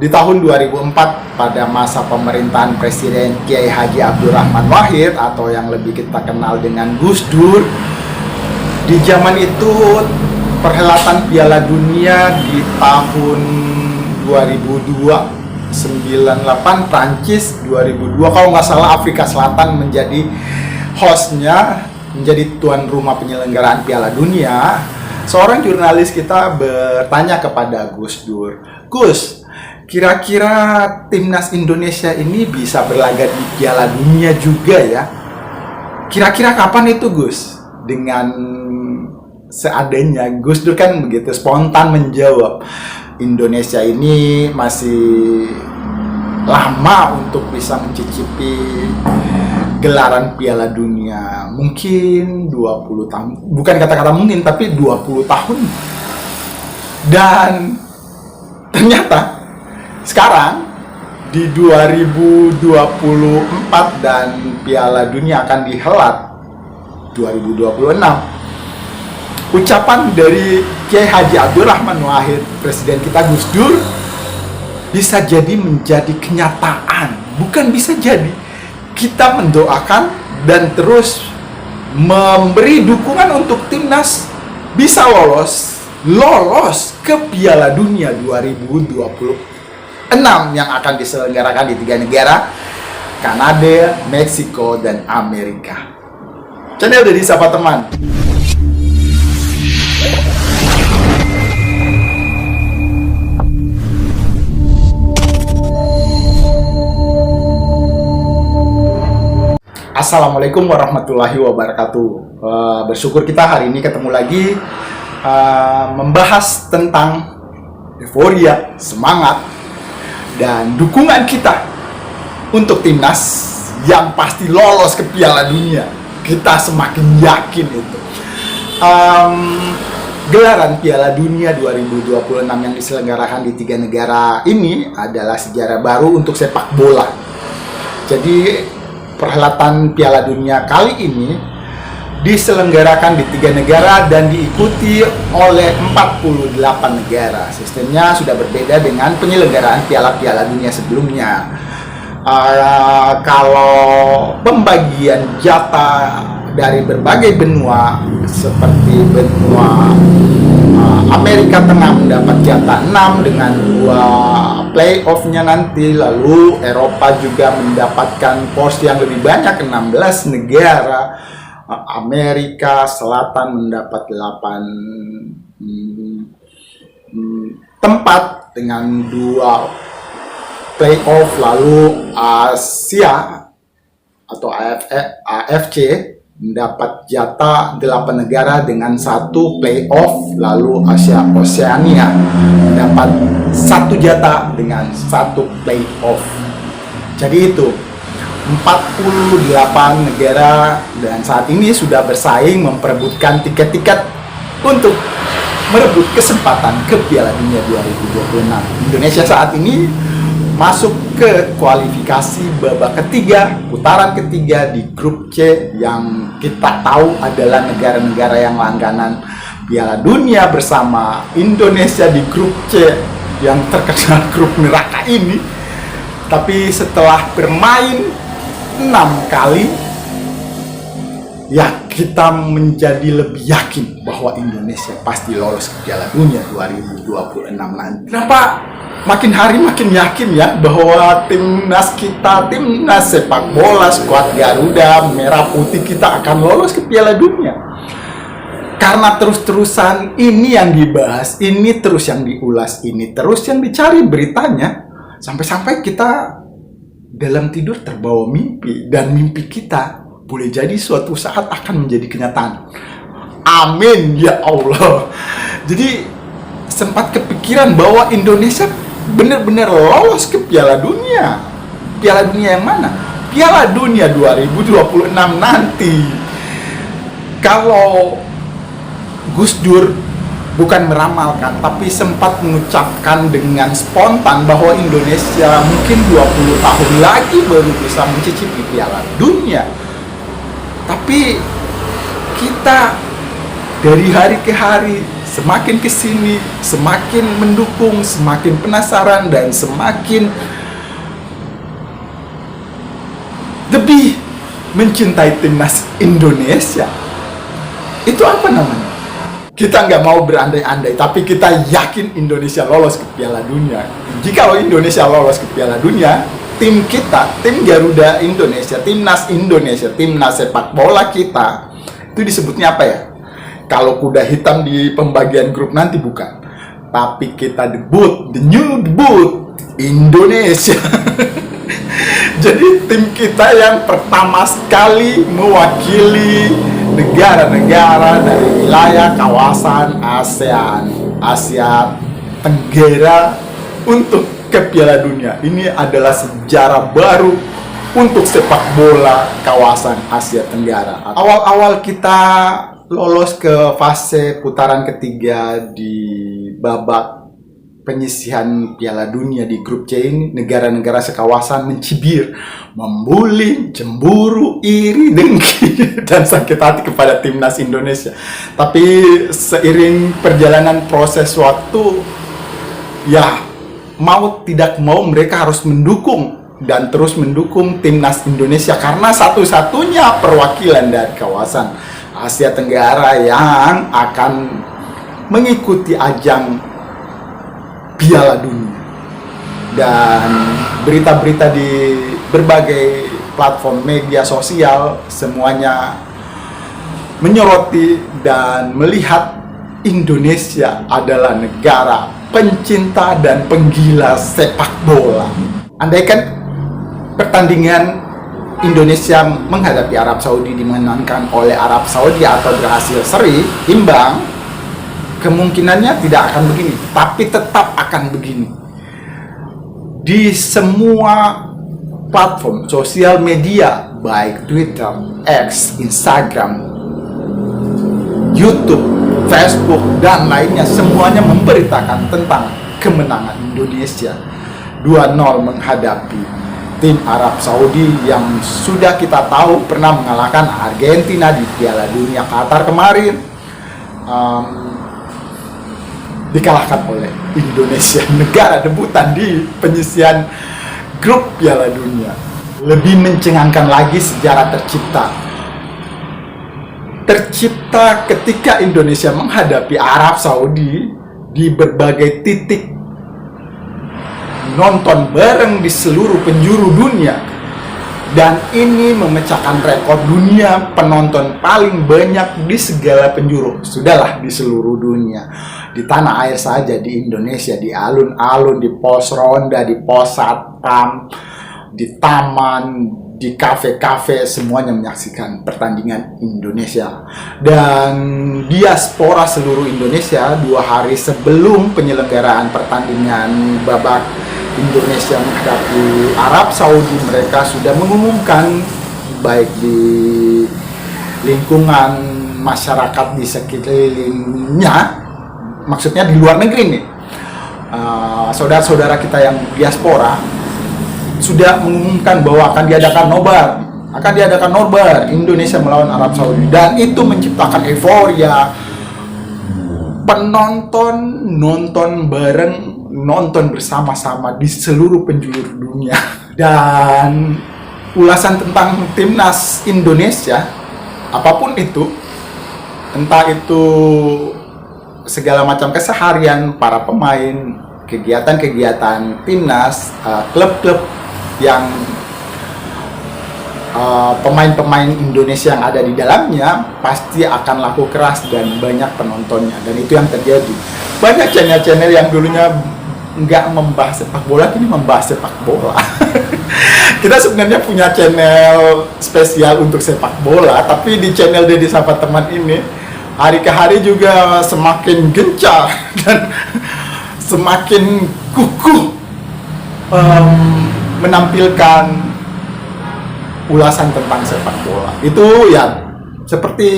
Di tahun 2004 pada masa pemerintahan Presiden Kiai Haji Abdurrahman Wahid atau yang lebih kita kenal dengan Gus Dur, di zaman itu perhelatan Piala Dunia di tahun 2002 98 Prancis, 2002 kalau nggak salah Afrika Selatan menjadi hostnya, menjadi tuan rumah penyelenggaraan Piala Dunia. Seorang jurnalis kita bertanya kepada Gus Dur, Gus, kira-kira timnas Indonesia ini bisa berlaga di Piala Dunia juga ya? Kira-kira kapan itu, Gus? Dengan seadanya, Gus Dur kan begitu spontan menjawab, Indonesia ini masih lama untuk bisa mencicipi gelaran Piala Dunia. Mungkin 20 tahun, bukan kata-kata mungkin, tapi 20 tahun. Dan ternyata sekarang di 2024 dan Piala Dunia akan dihelat 2026. Ucapan dari Kiai Haji Abdurrahman Wahid, Presiden kita Gus Dur, bisa jadi menjadi kenyataan. Bukan bisa jadi, kita mendoakan dan terus memberi dukungan untuk timnas bisa lolos ke Piala Dunia 2026 yang akan diselenggarakan di 3 negara, Kanada, Meksiko, dan Amerika. Channel dari Sapa Teman. Assalamualaikum warahmatullahi wabarakatuh. Bersyukur kita hari ini ketemu lagi membahas tentang euforia, semangat, dan dukungan kita untuk timnas yang pasti lolos ke Piala Dunia. Kita semakin yakin itu. Gelaran Piala Dunia 2026 yang diselenggarakan di 3 negara ini adalah sejarah baru untuk sepak bola. Jadi perhelatan Piala Dunia kali ini diselenggarakan di 3 negara dan diikuti oleh 48 negara. Sistemnya sudah berbeda dengan penyelenggaraan Piala Dunia sebelumnya. Kalau pembagian jatah dari berbagai benua seperti benua Amerika Tengah mendapat jatah 6 dengan 2 playoff-nya nanti, lalu Eropa juga mendapatkan porsi yang lebih banyak, 16 negara, Amerika Selatan mendapat 8 tempat dengan 2 playoff, lalu Asia atau AFC mendapat jatah 8 negara dengan 1 playoff, lalu Asia Oceania mendapat 1 jatah dengan 1 playoff. Jadi itu 48 negara dan saat ini sudah bersaing memperebutkan tiket-tiket untuk merebut kesempatan ke Piala Dunia 2026. Indonesia saat ini masuk ke kualifikasi babak ketiga, putaran ketiga di grup C yang kita tahu adalah negara-negara yang langganan Piala Dunia bersama Indonesia di grup C yang terkenal grup neraka ini. Tapi setelah bermain 6 kali, ya kita menjadi lebih yakin bahwa Indonesia pasti lolos ke Piala Dunia 2026 nanti. Kenapa makin hari makin yakin ya bahwa timnas kita, timnas sepak bola, skuad Garuda Merah Putih kita akan lolos ke Piala Dunia? Karena terus-terusan ini yang dibahas, ini terus yang diulas, ini terus yang dicari beritanya, sampai-sampai kita dalam tidur terbawa mimpi, dan mimpi kita boleh jadi suatu saat akan menjadi kenyataan. Amin ya Allah. Jadi sempat kepikiran bahwa Indonesia benar-benar lolos ke Piala Dunia. Piala Dunia yang mana? Piala Dunia 2026 nanti. Kalau Gus Dur bukan meramalkan, tapi sempat mengucapkan dengan spontan bahwa Indonesia mungkin 20 tahun lagi baru bisa mencicipi Piala Dunia. Tapi kita dari hari ke hari semakin kesini, semakin mendukung, semakin penasaran, dan semakin lebih mencintai timnas Indonesia. Itu apa namanya? Kita nggak mau berandai-andai, tapi kita yakin Indonesia lolos ke Piala Dunia. Jikalau Indonesia lolos ke Piala Dunia, tim kita, tim Garuda Indonesia, timnas Indonesia, timnas sepak bola kita, itu disebutnya apa ya? Kalau kuda hitam di pembagian grup nanti bukan, tapi kita debut, the new debut Indonesia. Jadi tim kita yang pertama sekali mewakili negara-negara dari wilayah kawasan ASEAN, Asia Tenggara untuk ke Piala Dunia. Ini adalah sejarah baru untuk sepak bola kawasan Asia Tenggara. Awal-awal kita lolos ke fase putaran ketiga di babak penyisihan Piala Dunia di grup C ini, negara-negara sekawasan mencibir, membuli, cemburu, iri, dengki, dan sakit hati kepada timnas Indonesia. Tapi seiring perjalanan proses waktu, ya mau tidak mau mereka harus mendukung dan terus mendukung timnas Indonesia karena satu-satunya perwakilan dari kawasan Asia Tenggara yang akan mengikuti ajang Piala Dunia. Dan berita-berita di berbagai platform media sosial semuanya menyoroti dan melihat Indonesia adalah negara pencinta dan penggila sepak bola. Andaikan pertandingan Indonesia menghadapi Arab Saudi dimenangkan oleh Arab Saudi atau berhasil seri, imbang, kemungkinannya tidak akan begini, tapi tetap akan begini. Di semua platform sosial media, baik Twitter, X, Instagram, YouTube, Facebook, dan lainnya, semuanya memberitakan tentang kemenangan Indonesia 2-0 menghadapi tim Arab Saudi yang sudah kita tahu pernah mengalahkan Argentina di Piala Dunia Qatar kemarin. Dikalahkan oleh Indonesia, negara debutan di penyisihan grup Piala Dunia. Lebih mencengangkan lagi sejarah tercipta ketika Indonesia menghadapi Arab Saudi di berbagai titik, nonton bareng di seluruh penjuru dunia, dan ini memecahkan rekor dunia penonton paling banyak di segala penjuru. Sudahlah, di seluruh dunia, di tanah air saja, di Indonesia, di alun-alun, di pos ronda, di pos satpam, di taman, di kafe-kafe, semuanya menyaksikan pertandingan Indonesia. Dan diaspora seluruh Indonesia 2 hari sebelum penyelenggaraan pertandingan babak Indonesia menghadapi Arab Saudi, mereka sudah mengumumkan, baik di lingkungan masyarakat di sekelilingnya, maksudnya di luar negeri nih, saudara-saudara kita yang diaspora sudah mengumumkan bahwa akan diadakan nobar Indonesia melawan Arab Saudi, dan itu menciptakan euforia. Penonton nonton bareng, nonton bersama-sama di seluruh penjuru dunia. Dan ulasan tentang timnas Indonesia, apapun itu, entah itu segala macam keseharian para pemain, kegiatan-kegiatan timnas, klub-klub yang pemain-pemain Indonesia yang ada di dalamnya pasti akan laku keras dan banyak penontonnya. Dan itu yang terjadi. Banyak channel-channel yang dulunya nggak membahas sepak bola, kini membahas sepak bola. Kita sebenarnya punya channel spesial untuk sepak bola, tapi di channel Dedi Sapa Teman ini hari ke hari juga semakin gencar dan semakin kukuh menampilkan ulasan tentang sepak bola. Itu ya seperti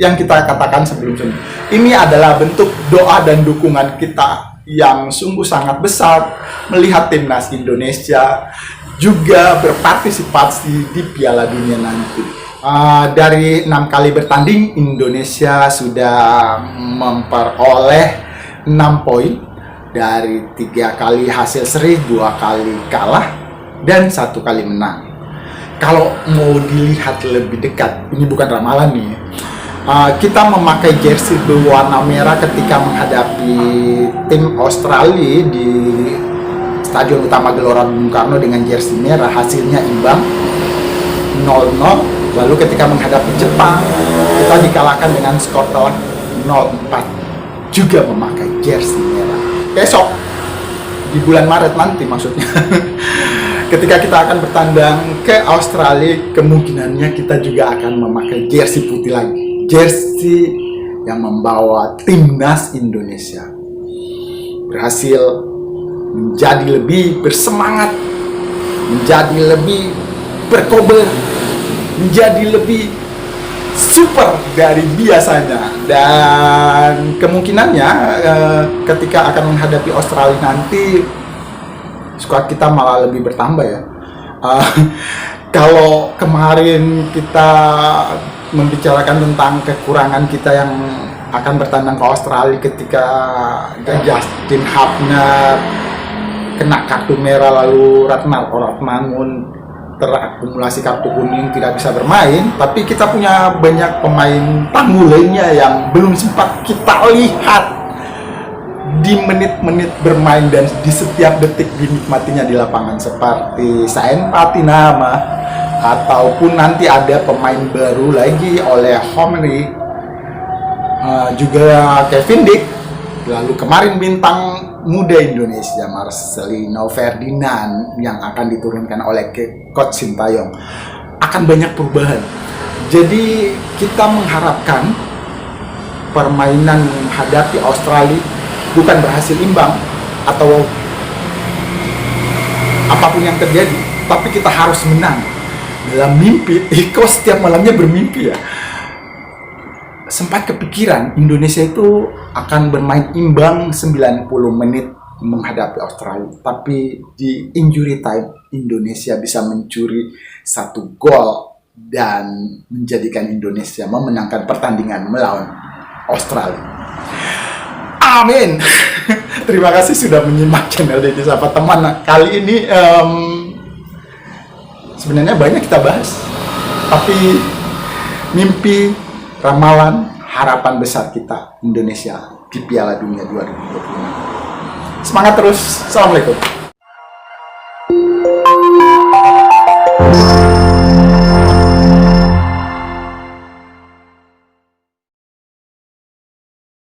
yang kita katakan sebelumnya. Ini adalah bentuk doa dan dukungan kita yang sungguh sangat besar melihat timnas Indonesia juga berpartisipasi di Piala Dunia nanti. Dari 6 kali bertanding, Indonesia sudah memperoleh 6 poin dari 3 kali hasil seri, 2 kali kalah, dan 1 kali menang. Kalau mau dilihat lebih dekat, ini bukan ramalan nih, kita memakai jersey berwarna merah ketika menghadapi tim Australia di Stadion Utama Gelora Bung Karno dengan jersey merah, hasilnya imbang 0-0. Lalu ketika menghadapi Jepang, kita dikalahkan dengan skor telak 0-4, juga memakai jersey merah. Besok di bulan Maret nanti maksudnya ketika kita akan bertandang ke Australia, kemungkinannya kita juga akan memakai jersey putih lagi, jersey yang membawa timnas Indonesia berhasil menjadi lebih bersemangat, menjadi lebih berkobar, menjadi lebih super dari biasanya. Dan kemungkinannya ketika akan menghadapi Australia nanti, skuad kita malah lebih bertambah ya. Kalau kemarin kita membicarakan tentang kekurangan kita yang akan bertandang ke Australia ketika Justin Hubner kena kartu merah, lalu Ratnar Oratmangun terakumulasi kartu kuning tidak bisa bermain, tapi kita punya banyak pemain tamu lainnya yang belum sempat kita lihat di menit-menit bermain dan di setiap detik dinikmatinya di lapangan, seperti Saen Patinama, ataupun nanti ada pemain baru lagi oleh Homri, juga Kevin Dick, lalu kemarin bintang muda Indonesia Marcelino Ferdinand yang akan diturunkan oleh Coach Sintayong. Akan banyak perubahan. Jadi kita mengharapkan permainan menghadapi Australia bukan berhasil imbang atau apapun yang terjadi, tapi kita harus menang. Dalam mimpi, Iko setiap malamnya bermimpi ya. Sempat kepikiran Indonesia itu akan bermain imbang 90 menit menghadapi Australia, tapi di injury time Indonesia bisa mencuri 1 gol dan menjadikan Indonesia memenangkan pertandingan melawan Australia. Amin. Terima kasih sudah menyimak channel Deddy Sapa Teman. Kali ini sebenarnya banyak kita bahas, tapi mimpi, ramalan, harapan besar kita Indonesia di Piala Dunia 2026. Semangat terus. Assalamualaikum.